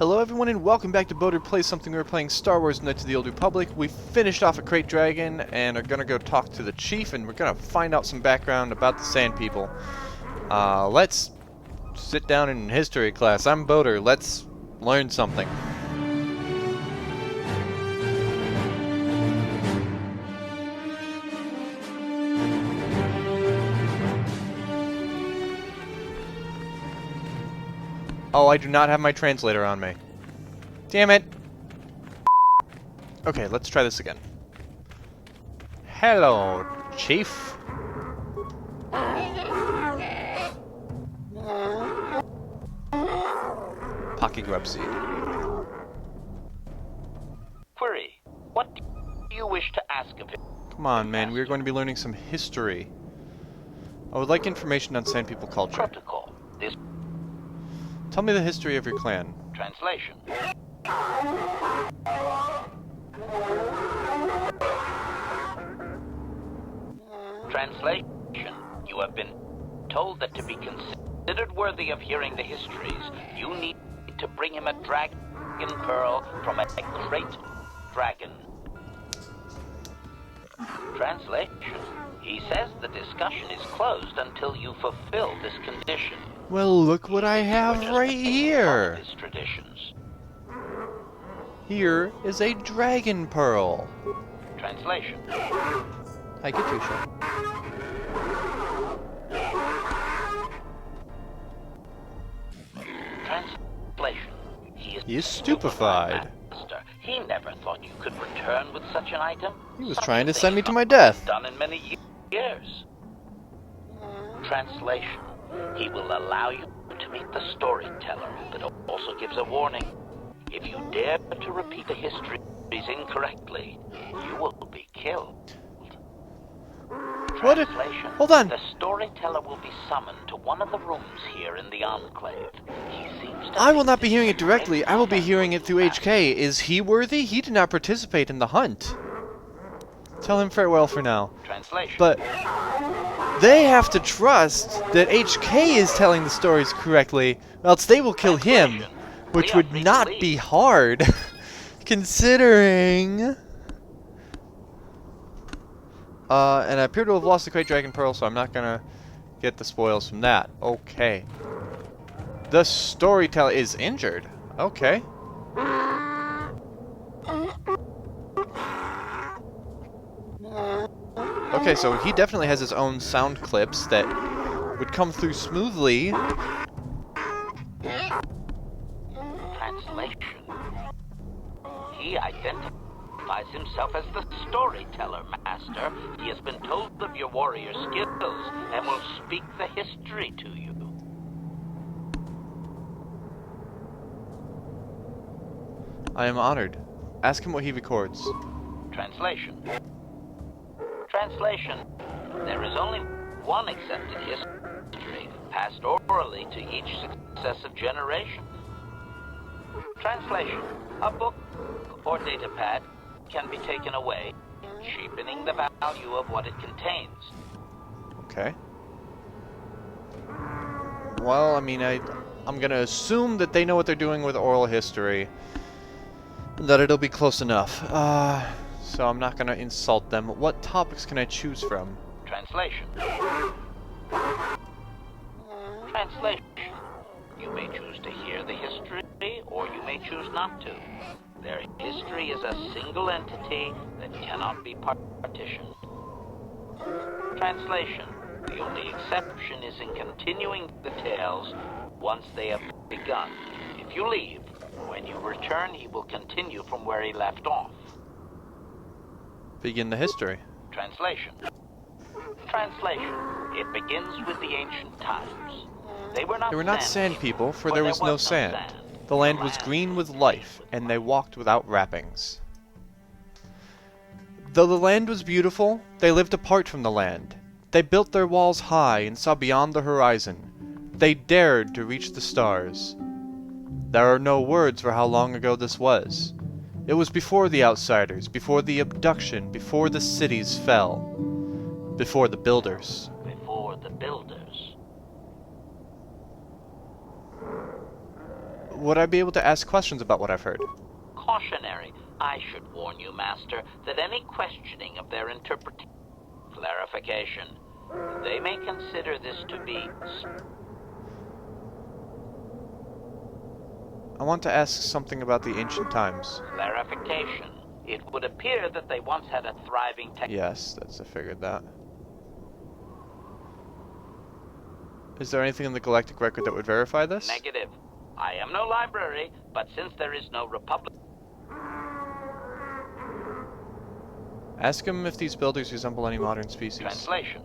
Hello everyone and welcome back to KotOR Plays Something. We were playing Star Wars Knights of the Old Republic. We finished off a Crate Dragon and are gonna go talk to the chief and we're gonna find out some background about the Sand People. Let's sit down in history class. I'm KotOR. Let's learn something. Oh, I do not have my translator on me. Damn it! Okay, let's try this again. Hello, Chief. Pocky Grub Seed. Query. What do you wish to ask of him? Come on, man. We're going to be learning some history. I would like information on Sand People culture. Protocol. This Tell me the history of your clan. translation. Translation. You have been told that to be considered worthy of hearing the histories, you need to bring him a dragon pearl from a great dragon. Translation. He says the discussion is closed until you fulfill this condition. Well, look what I have right here. His traditions. Here is a dragon pearl. Translation. I get you, sure. Translation. He is stupefied. Master. He never thought you could return with such an item. He was Such trying to a send me thing to my death. Done in many years. Translation. He will allow you to meet the storyteller, but also gives a warning. If you dare to repeat the histories incorrectly, you will be killed. What? Translation. Hold on. The storyteller will be summoned to one of the rooms here in the Enclave. He seems to I will think not be this hearing is it directly. I will be hearing it through HK. Is he worthy? He did not participate in the hunt. Tell him farewell for now. Translation. But they have to trust that HK is telling the stories correctly, else they will kill him, which would not be hard, considering... and I appear to have lost the Crate Dragon Pearl, so I'm not gonna get the spoils from that. Okay. The storyteller is injured. Okay. Okay, so he definitely has his own sound clips that would come through smoothly. Translation. He identifies himself as the storyteller, Master. He has been told of your warrior skills and will speak the history to you. I am honored. Ask him what he records. Translation. Translation. There is only one accepted history, passed orally to each successive generation. Translation. A book or datapad can be taken away, cheapening the value of what it contains. Okay. Well, I mean, I'm gonna assume that they know what they're doing with oral history. That it'll be close enough. So I'm not gonna insult them. What topics can I choose from? Translation. Translation. You may choose to hear the history, or you may choose not to. Their history is a single entity that cannot be partitioned. Translation. The only exception is in continuing the tales once they have begun. If you leave, when you return, he will continue from where he left off. Begin the history. Translation. Translation. It begins with the ancient times. They were not sand people, for there was no sand. The land was green with life, and they walked without wrappings. Though the land was beautiful, they lived apart from the land. They built their walls high and saw beyond the horizon. They dared to reach the stars. There are no words for how long ago this was. It was before the outsiders, before the abduction, before the cities fell, before the builders. Before the builders. would I be able to ask questions about what I've heard? Cautionary. I should warn you, Master, that any questioning of their interpretation... Clarification. They may consider this to be... I want to ask something about the ancient times. Clarification. It would appear that they once had a thriving tech... Yes, I figured that. Is there anything in the galactic record that would verify this? Negative. I am no library, but since there is no republic... Ask him if these builders resemble any modern species. Translation.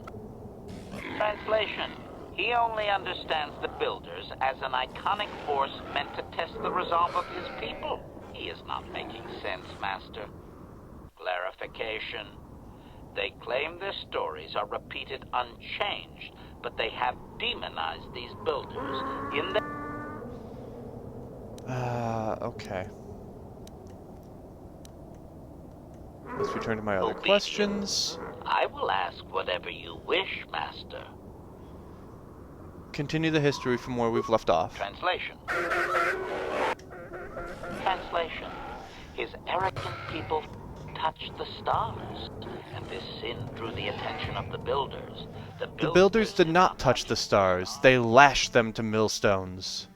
Translation. He only understands the builders as an iconic force meant to test the resolve of his people. He is not making sense, Master. Clarification. They claim their stories are repeated unchanged, but they have demonized these builders in the... Okay. Let's return to my other questions. I will ask whatever you wish, Master. Continue the history from where we've left off. Translation. Translation. His arrogant people touched the stars, and this sin drew the attention of the builders. The builders did not touch the stars. They lashed them to millstones.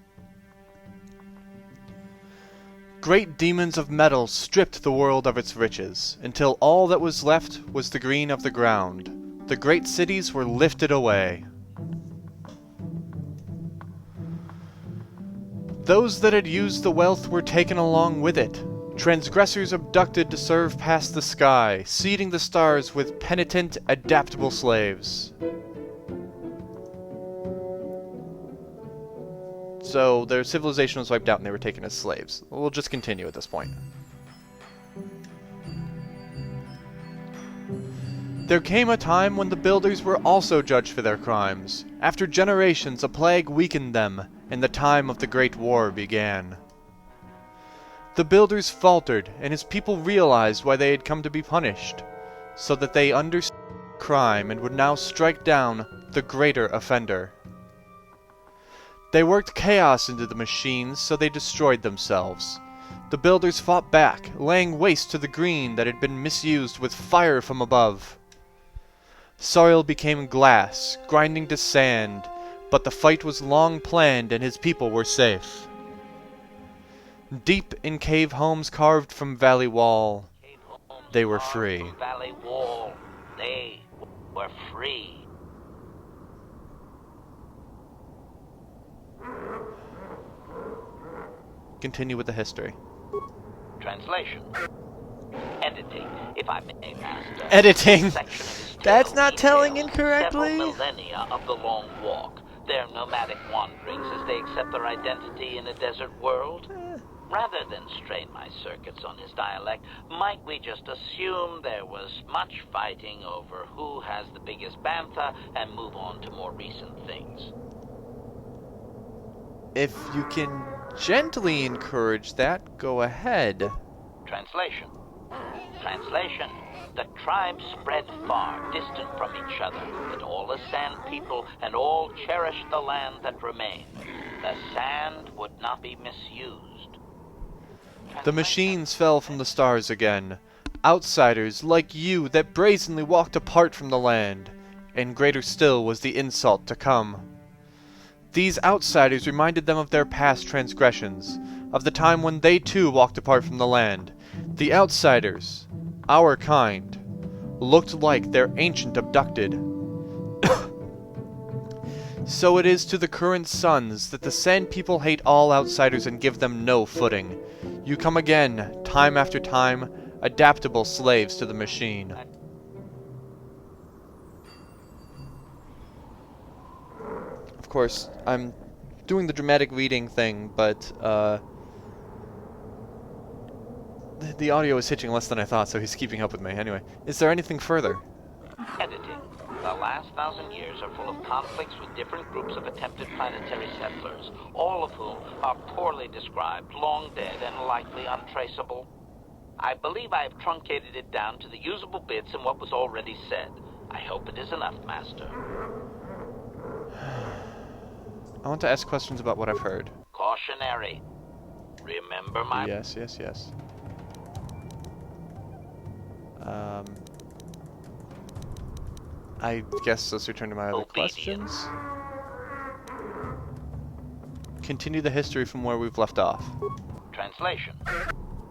Great demons of metal stripped the world of its riches, until all that was left was the green of the ground. The great cities were lifted away. Those that had used the wealth were taken along with it. Transgressors abducted to serve past the sky, seeding the stars with penitent, adaptable slaves. So their civilization was wiped out and they were taken as slaves. We'll just continue at this point. There came a time when the builders were also judged for their crimes. After generations, a plague weakened them, and the time of the Great War began. The builders faltered, and his people realized why they had come to be punished, so that they understood crime and would now strike down the greater offender. They worked chaos into the machines, so they destroyed themselves. The builders fought back, laying waste to the green that had been misused with fire from above. Soil became glass, grinding to sand, but the fight was long planned and his people were safe. Deep in cave homes carved from valley wall, they were free. Valley wall, they were free. Continue with the history. Translation. Editing, if I may, Master. Editing! That's not telling incorrectly. Several millennia of the long walk, their nomadic wanderings as they accept their identity in a desert world. Rather than strain my circuits on his dialect, might we just assume there was much fighting over who has the biggest bantha and move on to more recent things? If you can gently encourage that, go ahead. Translation. Translation. The tribes spread far, distant from each other, but all as sand people, and all cherished the land that remained. The sand would not be misused. The machines fell from the stars again. Outsiders like you that brazenly walked apart from the land. And greater still was the insult to come. These outsiders reminded them of their past transgressions, of the time when they too walked apart from the land. The outsiders, our kind, looked like their ancient abducted. So it is to the current sons that the Sand People hate all outsiders and give them no footing. You come again, time after time, adaptable slaves to the machine. Of course, I'm doing the dramatic reading thing, but the audio is hitching less than I thought, so he's keeping up with me. Anyway, is there anything further? Editing. The last 1,000 years are full of conflicts with different groups of attempted planetary settlers, all of whom are poorly described, long dead, and likely untraceable. I believe I have truncated it down to the usable bits in what was already said. I hope it is enough, Master. I want to ask questions about what I've heard. Cautionary. Remember my... Yes, yes, yes. I guess let's return to my other questions. Continue the history from where we've left off. Translation.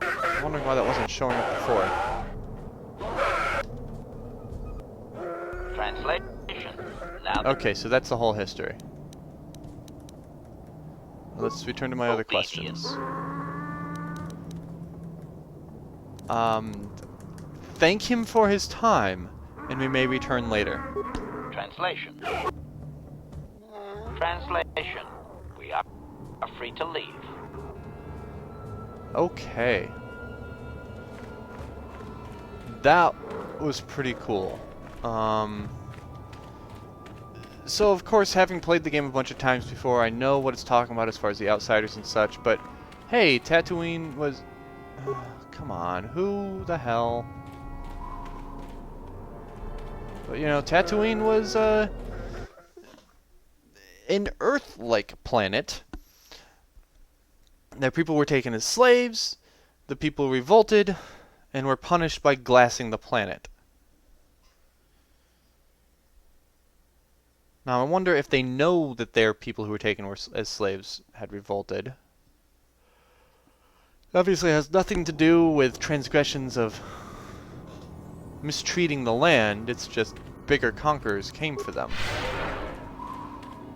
I'm wondering why that wasn't showing up before. Translation. Now Okay, so that's the whole history. Let's return to my other questions. Thank him for his time, and we may return later. Translation. Translation. We are free to leave. Okay. That was pretty cool. So of course, having played the game a bunch of times before, I know what it's talking about as far as the outsiders and such, but hey, Tatooine was... come on, who the hell? But you know, Tatooine was, an Earth-like planet. Their people were taken as slaves, the people revolted, and were punished by glassing the planet. Now, I wonder if they know that their people who were taken as slaves had revolted. Obviously, it has nothing to do with transgressions of mistreating the land. It's just bigger conquerors came for them.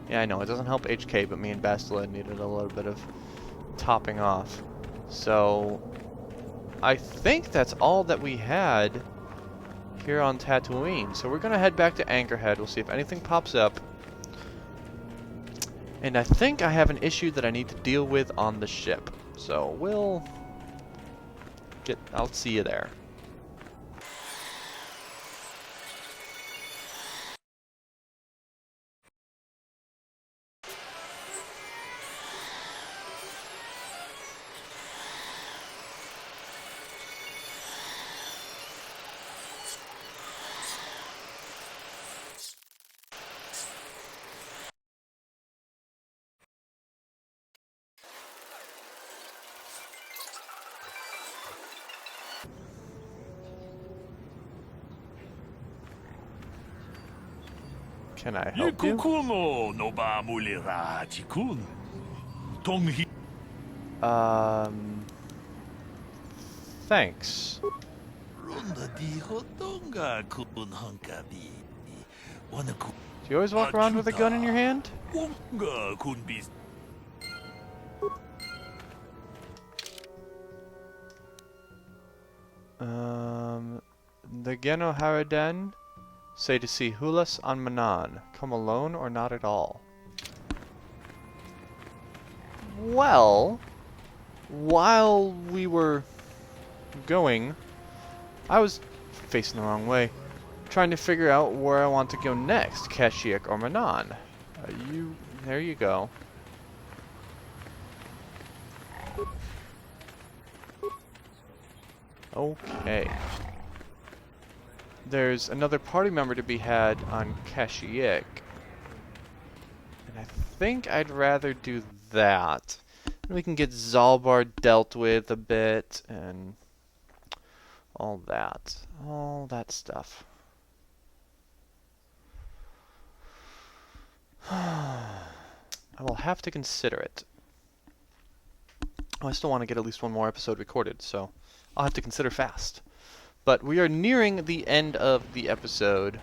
Yeah, I know, it doesn't help HK, but me and Bastila needed a little bit of topping off. So, I think that's all that we had here on Tatooine. So we're going to head back to Anchorhead. We'll see if anything pops up. And I think I have an issue that I need to deal with on the ship. So I'll see you there. Can I help you? Thanks. Do you always walk around with a gun in your hand? The Geno Hariden say to see Hulas on Manan. Come alone or not at all. Well, while we were going, I was facing the wrong way, trying to figure out where I want to go next, Kashyyyk or Manan. There you go. Okay. There's another party member to be had on Kashyyyk. And I think I'd rather do that. We can get Zalbar dealt with a bit and all that stuff. I will have to consider it. Oh, I still want to get at least one more episode recorded, so I'll have to consider fast. But we are nearing the end of the episode.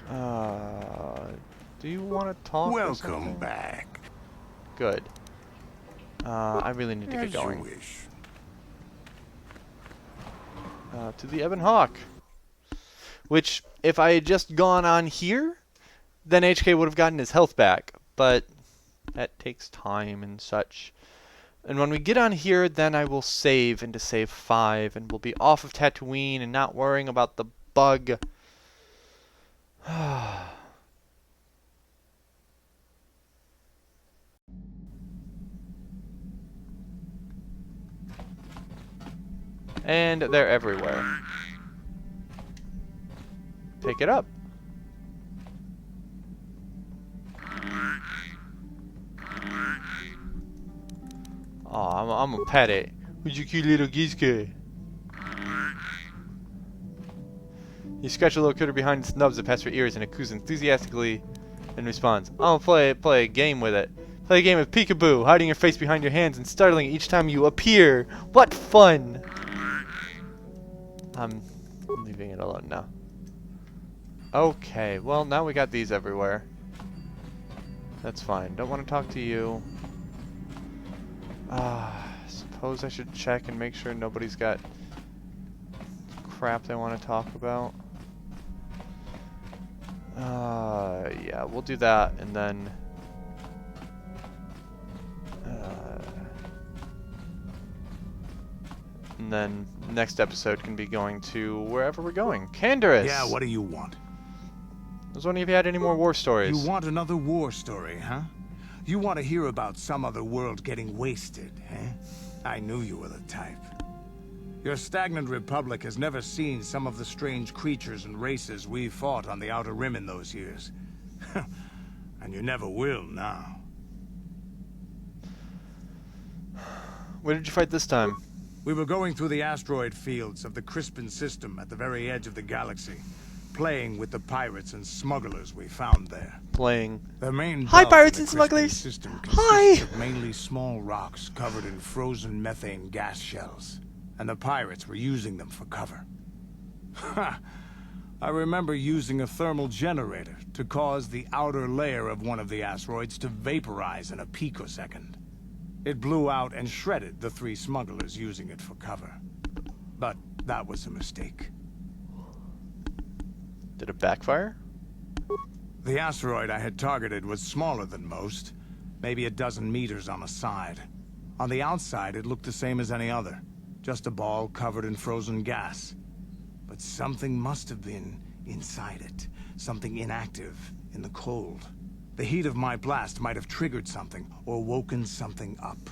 Do you want to talk? Welcome back. Good. I really need to get As going. you wish. To the Ebon Hawk. Which, if I had just gone on here, then HK would have gotten his health back. But that takes time and such. And when we get on here, then I will save into save 5, and we'll be off of Tatooine and not worrying about the bug. And they're everywhere. Pick it up. I'm gonna pet it. Who's your cute little geese guy? You scratch a little critter behind its nubs that pass your ears, and it coos enthusiastically and responds. I'm gonna play a game with it. Play a game of peekaboo, hiding your face behind your hands and startling each time you appear. What fun! I'm leaving it alone now. Okay, well now we got these everywhere. That's fine. Don't want to talk to you. Suppose I should check and make sure nobody's got crap they want to talk about. Yeah, we'll do that, and then next episode can be going to wherever we're going. Canderous! Yeah, what do you want? I was wondering if you had any more war stories. You want another war story, huh? You want to hear about some other world getting wasted, eh? I knew you were the type. Your stagnant republic has never seen some of the strange creatures and races we fought on the Outer Rim in those years. And you never will now. Where did you fight this time? We were going through the asteroid fields of the Crispin system at the very edge of the galaxy, playing with the pirates and smugglers we found there. Playing. The main Hi, belt pirates of and the Crispin smugglers! system Hi! consists of mainly small rocks covered in frozen methane gas shells, and the pirates were using them for cover. Ha! I remember using a thermal generator to cause the outer layer of one of the asteroids to vaporize in a picosecond. It blew out and shredded the 3 smugglers using it for cover. But that was a mistake. Did it backfire? The asteroid I had targeted was smaller than most, maybe a dozen meters on a side. On the outside, it looked the same as any other, just a ball covered in frozen gas. But something must have been inside it, something inactive in the cold. The heat of my blast might have triggered something, or woken something up.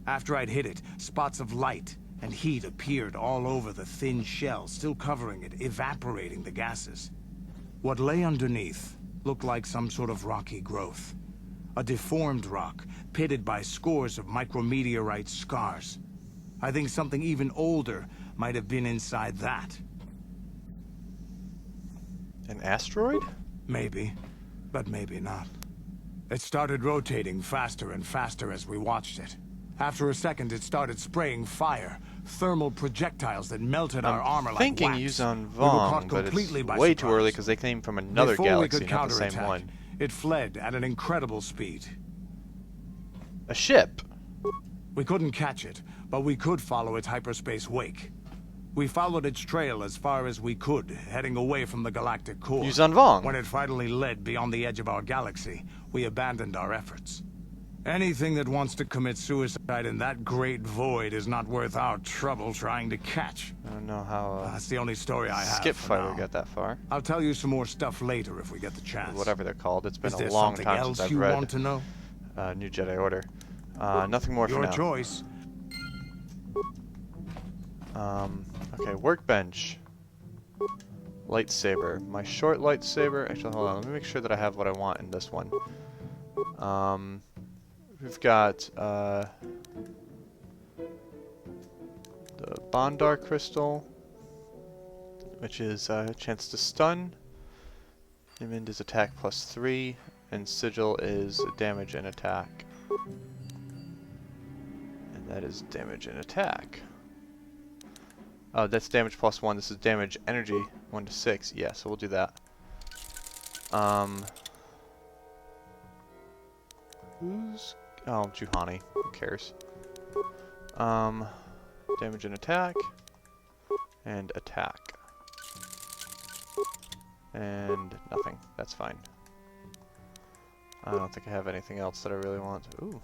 After I'd hit it, spots of light and heat appeared all over the thin shell, still covering it, evaporating the gases. What lay underneath looked like some sort of rocky growth. A deformed rock, pitted by scores of micrometeorite scars. I think something even older might have been inside that. An asteroid? Maybe, but maybe not. It started rotating faster and faster as we watched it. After a second, it started spraying fire, thermal projectiles that melted our armor like wax. I'm thinking Yuzon We were caught Vong, but completely it's by way too surprise. early because they came from another Before we galaxy, could not the same counterattack, one. it fled at an incredible speed. A ship? We couldn't catch it, but we could follow its hyperspace wake. We followed its trail as far as we could, heading away from the galactic core. Yuzon Vong. When it finally led beyond the edge of our galaxy, we abandoned our efforts. Anything that wants to commit suicide in that great void is not worth our trouble trying to catch. I don't know how That's the only story I have Skip for Fighter now. got that far. I'll tell you some more stuff later if we get the chance. Whatever they're called. It's been Is a there long something time else since I've you read want to know? New Jedi Order. Nothing more for Your now. choice. Okay, workbench. Lightsaber. My short lightsaber. Actually, hold on. Let me make sure that I have what I want in this one. We've got the Bondar crystal, which is a chance to stun. Impediment is attack +3, and sigil is damage and attack. And that is damage and attack. Oh, that's damage +1. This is damage energy 1 to 6. Yeah, so we'll do that. Who's... Oh, Juhani. Who cares? Damage and attack. And attack. And nothing. That's fine. I don't think I have anything else that I really want. Ooh.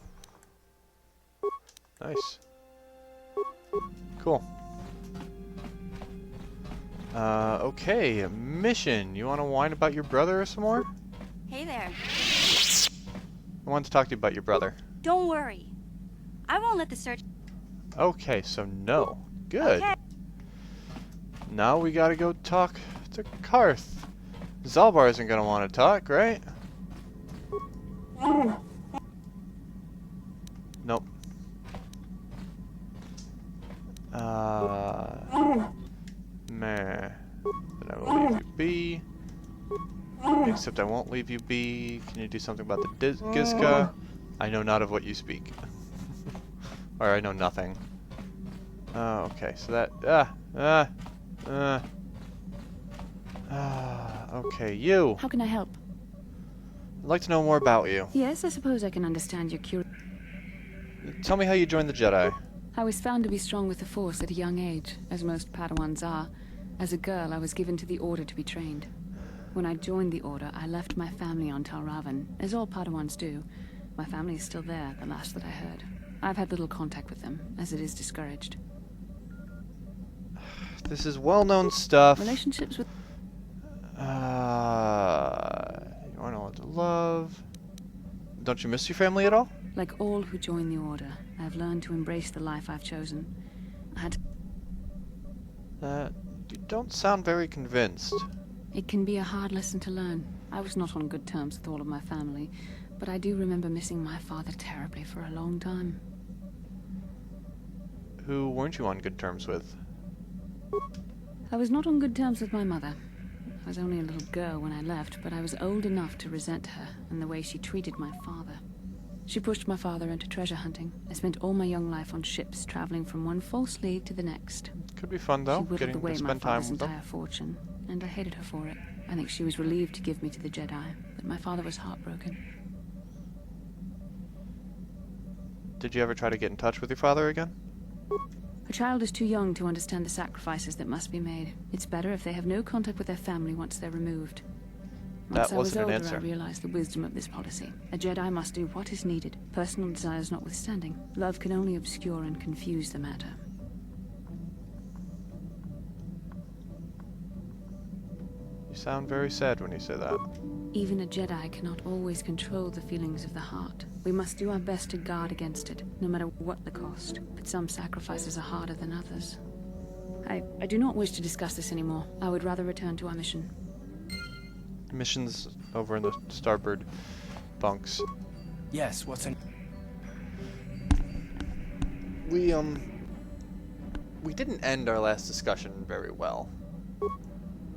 Nice. Cool. Okay, mission. You want to whine about your brother some more? Hey there. I wanted to talk to you about your brother. Don't worry. I won't let the search... Okay, so no. Good. Okay. Now we gotta go talk to Karth. Zalbar isn't gonna want to talk, right? Nope. Meh. Then I will leave you be. Except I won't leave you be. Can you do something about the Gizka? I know not of what you speak. Or I know nothing. Okay, so that... okay, you! How can I help? I'd like to know more about you. Yes, I suppose I can understand your curiosity. Tell me how you joined the Jedi. I was found to be strong with the Force at a young age, as most Padawans are. As a girl, I was given to the Order to be trained. When I joined the Order, I left my family on Tal Ravan, as all Padawans do. My family is still there, the last that I heard. I've had little contact with them, as it is discouraged. This is well-known stuff. Relationships with... You aren't allowed to love. Don't you miss your family at all? Like all who join the Order, I've learned to embrace the life I've chosen. I had... You don't sound very convinced. It can be a hard lesson to learn. I was not on good terms with all of my family, but I do remember missing my father terribly for a long time. Who weren't you on good terms with? I was not on good terms with my mother. I was only a little girl when I left, but I was old enough to resent her and the way she treated my father. She pushed my father into treasure hunting. I spent all my young life on ships, traveling from one false lead to the next. Could be fun though, She whittled getting away to my spend time father's with them. entire fortune, and I hated her for it. I think she was relieved to give me to the Jedi, but my father was heartbroken. Did you ever try to get in touch with your father again? A child is too young to understand the sacrifices that must be made. It's better if they have no contact with their family once they're removed. Once That I was wasn't an older, answer. I realized the wisdom of this policy. A Jedi must do what is needed, personal desires notwithstanding. Love can only obscure and confuse the matter. You sound very sad when you say that. Even a Jedi cannot always control the feelings of the heart. We must do our best to guard against it, no matter what the cost. But some sacrifices are harder than others. I do not wish to discuss this anymore. I would rather return to our mission. Missions over in the starboard bunks. Yes, what's in... We didn't end our last discussion very well.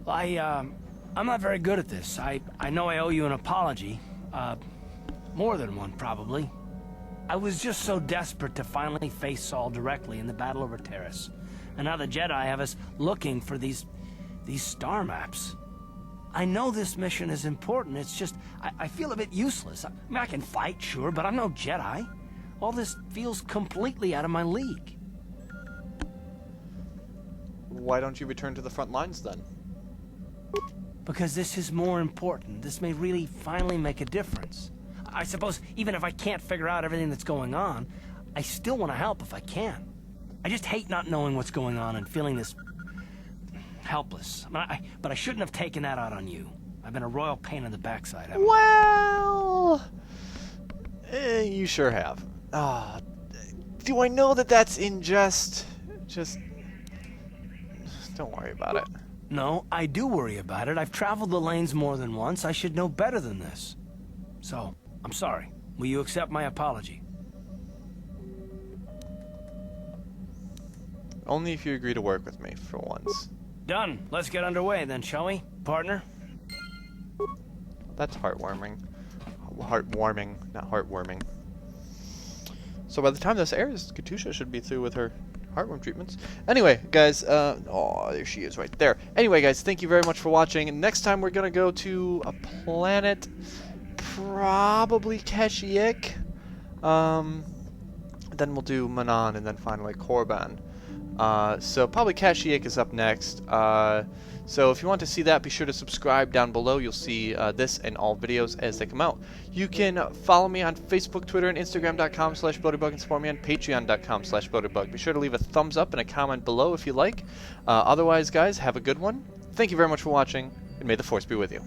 I'm not very good at this. I know I owe you an apology. More than one, probably. I was just so desperate to finally face Saul directly in the battle over Terrace. And now the Jedi have us looking for these star maps. I know this mission is important, it's just, I feel a bit useless. I mean, I can fight, sure, but I'm no Jedi. All this feels completely out of my league. Why don't you return to the front lines then? Because this is more important. This may really finally make a difference. I suppose even if I can't figure out everything that's going on, I still want to help if I can. I just hate not knowing what's going on and feeling this helpless. But I shouldn't have taken that out on you. I've been a royal pain in the backside, haven't I? Well, you sure have. Do I know that that's in jest? Just don't worry about it. No, I do worry about it. I've traveled the lanes more than once. I should know better than this. So, I'm sorry. Will you accept my apology? Only if you agree to work with me for once. Done. Let's get underway then, shall we, partner? That's heartwarming. Heartwarming, not heartwarming. So by the time this airs, Katusha should be through with her heartworm treatments. Anyway, guys, oh, there she is right there. Anyway, guys, thank you very much for watching. And next time we're going to go to a planet, probably Kashyyyk. Then we'll do Manan and then finally Korban. So probably Kashyyyk is up next. So if you want to see that, be sure to subscribe down below. You'll see this and all videos as they come out. You can follow me on Facebook, Twitter, and Instagram.com/BloaterBug and support me on Patreon.com/BloaterBug. Be sure to leave a thumbs up and a comment below if you like. Otherwise, guys, have a good one. Thank you very much for watching, and may the Force be with you.